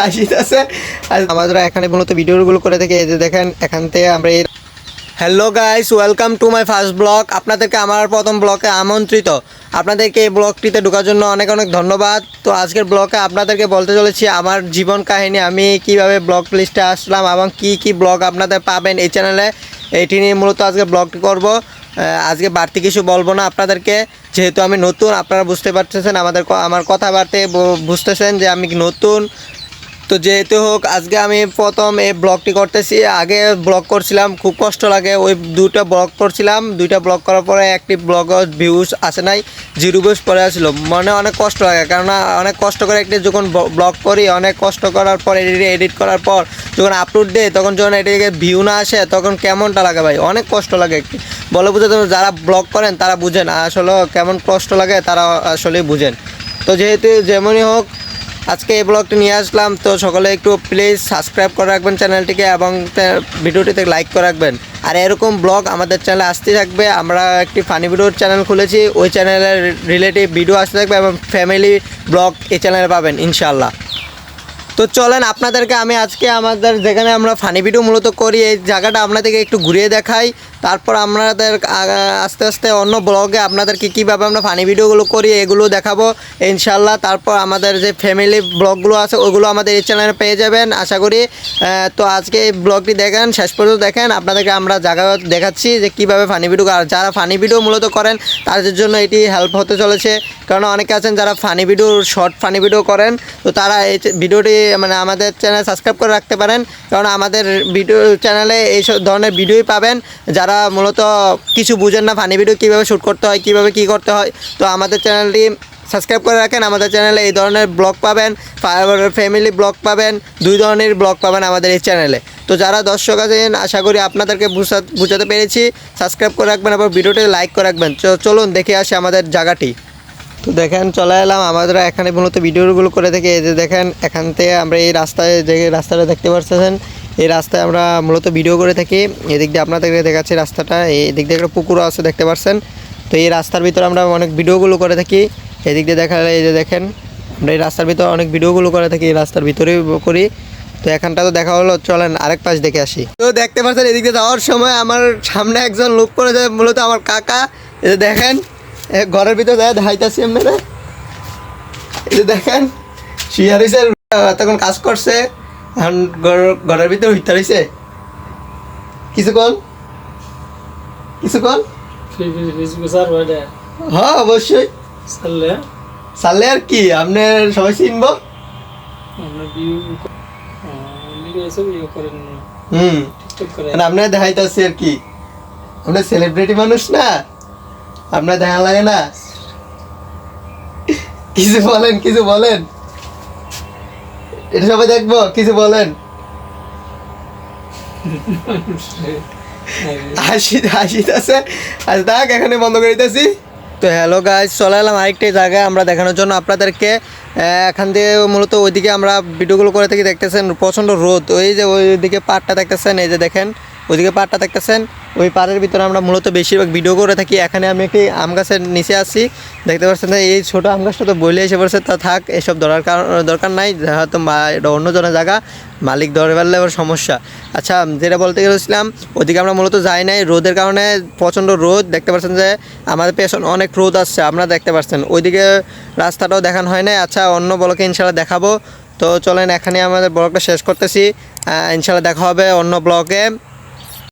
আসিতেছে। আমাদের এখানে মূলত ভিডিওগুলো করে থেকে এই যে দেখেন এখান থেকে আমরা hello guys, welcome to my first blog. আপনাদেরকে আমার প্রথম ব্লগে আমন্ত্রিত। আপনাদেরকে এই ব্লগটিতে ঢোকার জন্য অনেক অনেক ধন্যবাদ। তো আজকের ব্লগে আপনাদেরকে বলতে চলেছি আমার জীবন কাহিনী, আমি কিভাবে ব্লগ লিস্টে আসলাম এবং কি ব্লগ আপনাদের পাবেন এই চ্যানেলে, এইটি নিয়ে মূলত আজকে ব্লগটি করব। আজকে বাড়তি কিছু বলবো না আপনাদেরকে, যেহেতু আমি নতুন। আপনারা বুঝতে পারতেছেন আমার কথাবার্তায় বুঝতেছেন যে আমি নতুন। তো যেহেতু হোক আজকে আমি প্রথম এই ব্লগটি করতেছি। আগে ব্লগ করছিলাম, খুব কষ্ট লাগে। ওই দুইটা ব্লগ করার পরে একটি ব্লগ ভিউজ আসে নাই, 0 ভিউজ পরে আসলো। মনে অনেক কষ্ট লাগে, কেননা অনেক কষ্ট করে একটি যখন ব্লগ করি, অনেক কষ্ট করার পর এডিট করার পর যখন আপলোড দেয়, তখন যখন এটিকে ভিউ না আসে তখন কেমনটা লাগে ভাই, অনেক কষ্ট লাগে। একটি বলে বুঝে, যারা ব্লগ করেন তারা বুঝেন আসলে কেমন কষ্ট লাগে, তারা আসলেই বুঝেন। তো যেহেতু যেমনই হোক আজকে এই ব্লগটি নিয়ে আসলাম। তো সকলে একটু প্লিজ সাবস্ক্রাইব করে রাখবেন চ্যানেলটিকে এবং ভিডিওটিতে লাইক করে রাখবেন। আর এরকম ব্লগ আমাদের চ্যানেলে আসতে থাকবে। আমরা একটি ফানি ভিডিওর চ্যানেল খুলেছি, ওই চ্যানেলের রিলেটিভ ভিডিও আসতে থাকবে এবং ফ্যামিলি ব্লগ এই চ্যানেলে পাবেন ইনশাআল্লাহ। তো চলেন আপনাদেরকে আমি আজকে আমাদের যেখানে আমরা ফানি ভিডিও মূলত করি এই জায়গাটা আপনাদেরকে একটু ঘুরিয়ে দেখাই। তারপর আপনাদের আস্তে আস্তে অন্য ব্লগে আপনাদেরকে কীভাবে আমরা ফানি ভিডিওগুলো করি এগুলো দেখাবো ইনশাল্লাহ। তারপর আমাদের যে ফ্যামিলি ব্লগগুলো আছে ওগুলো আমাদের এই চ্যানেলে পেয়ে যাবেন আশা করি। তো আজকে এই ব্লগটি দেখেন, শেষ পর্যন্ত দেখেন। আপনাদেরকে আমরা জায়গা দেখাচ্ছি যে কীভাবে ফানি ভিডিও, আর যারা ফানি ভিডিও মূলত করেন তাদের জন্য এটি হেল্প হতে চলেছে। কারণ অনেকে আছেন যারা funny video, short funny video করেন, তো তারা এই ভিডিওটি মানে আমাদের চ্যানেল সাবস্ক্রাইব করে রাখতে পারেন। কারণ আমাদের ভিডিও চ্যানেলে এই সব ধরনের ভিডিওই পাবেন যারা মূলত কিছু বুঝেন না, ফানি ভিডিও কীভাবে শ্যুট করতে হয়, কীভাবে কী করতে হয়। তো আমাদের চ্যানেলটি সাবস্ক্রাইব করে রাখেন। আমাদের চ্যানেলে এই ধরনের ব্লগ পাবেন, ফ্যামিলি ব্লগ পাবেন, 2 ধরনের ব্লগ পাবেন আমাদের এই চ্যানেলে। তো যারা দর্শক আছেন আশা করি আপনাদেরকে বুঝাতে পেরেছি। সাবস্ক্রাইব করে রাখবেন এবং ভিডিওটি লাইক করে রাখবেন। চলুন দেখে আসি আমাদের জায়গাটি। তো দেখেন চলে এলাম আমাদের এখানে মূলত ভিডিওগুলো করে থেকে। এই যে দেখেন এখান থেকে আমরা এই রাস্তায় যে রাস্তাটা দেখতে পাচ্ছেন, এই রাস্তায় আমরা মূলত ভিডিও করে থাকি। এদিক দিয়ে আপনাদেরকে দেখাচ্ছি রাস্তাটা, এই দিক দিয়ে একটা পুকুরও আছে দেখতে পাচ্ছেন। তো এই রাস্তার ভিতরে আমরা অনেক ভিডিওগুলো করে থাকি। এদিক দিয়ে দেখালে এই যে দেখেন আমরা এই রাস্তার ভিতরে অনেক ভিডিওগুলো করে থাকি, এই রাস্তার ভিতরেই করি। তো এখানটা তো দেখা হলো, চলেন আরেক পাশ দেখে আসি। তো দেখতে পাচ্ছেন এদিক দিয়ে যাওয়ার সময় আমার সামনে একজন লোক করে যায়, মূলত আমার কাকা। এই যে দেখেন ঘরের ভিতরে যায় দেখাইতেছি আপনারা। এই যে দেখেন শিয়ার হয়েছে, তখন কাজ করছে, এখন ঘরের ভিতরে হইতে রয়েছে। কিছুক্ষণ হ্যাঁ অবশ্যই সারলে আর কি আপনি সবাই চিনবো। আপনার দেখাইতেছি আর কি, আপনার সেলিব্রিটি মানুষ না, আপনার দেখা লাগে না। কিছু বলেন এটা সবাই দেখবো, কিছু বলেন। হাসিতেছে আজ দেখ এখানে বন্ধ করে দিতেছি। তো হ্যালো গাইস, চলে এলাম আরেকটি জায়গায় আমরা দেখানোর জন্য আপনাদেরকে। এখান থেকে মূলত ওইদিকে আমরা ভিডিওগুলো করে থাকি। দেখতেছেন প্রচণ্ড রোদ, ওই যে ওইদিকে পাড়টা দেখতেছেন, এই যে দেখেন ওইদিকে পাড়টা দেখতেছেন, ওই পাড়ের ভিতরে আমরা মূলত বেশিরভাগ ভিডিও করে থাকি। এখানে আমি একটি আম গাছের নিচে আসছি, দেখতে পাচ্ছেন এই ছোটো আম গাছটা তো বইলে এসে পড়ছে, তা থাক, এসব দরকার নাই, হয়তো এটা অন্যজনের জায়গা, মালিক ধরে ফেললে এবার সমস্যা। আচ্ছা, যেটা বলতে গেছিলাম ওইদিকে আমরা মূলত যাই নাই রোদের কারণে, প্রচণ্ড রোদ। দেখতে পাচ্ছেন যে আমাদের পেছনে অনেক রোদ আসছে, আপনারা দেখতে পাচ্ছেন। ওইদিকে রাস্তাটাও দেখানো হয় নাই। আচ্ছা, অন্য ব্লকে ইনশাল্লাহ দেখাবো। তো চলেন এখানে আমাদের ব্লগটা শেষ করতেছি, ইনশাল্লাহ দেখা হবে অন্য ব্লগে।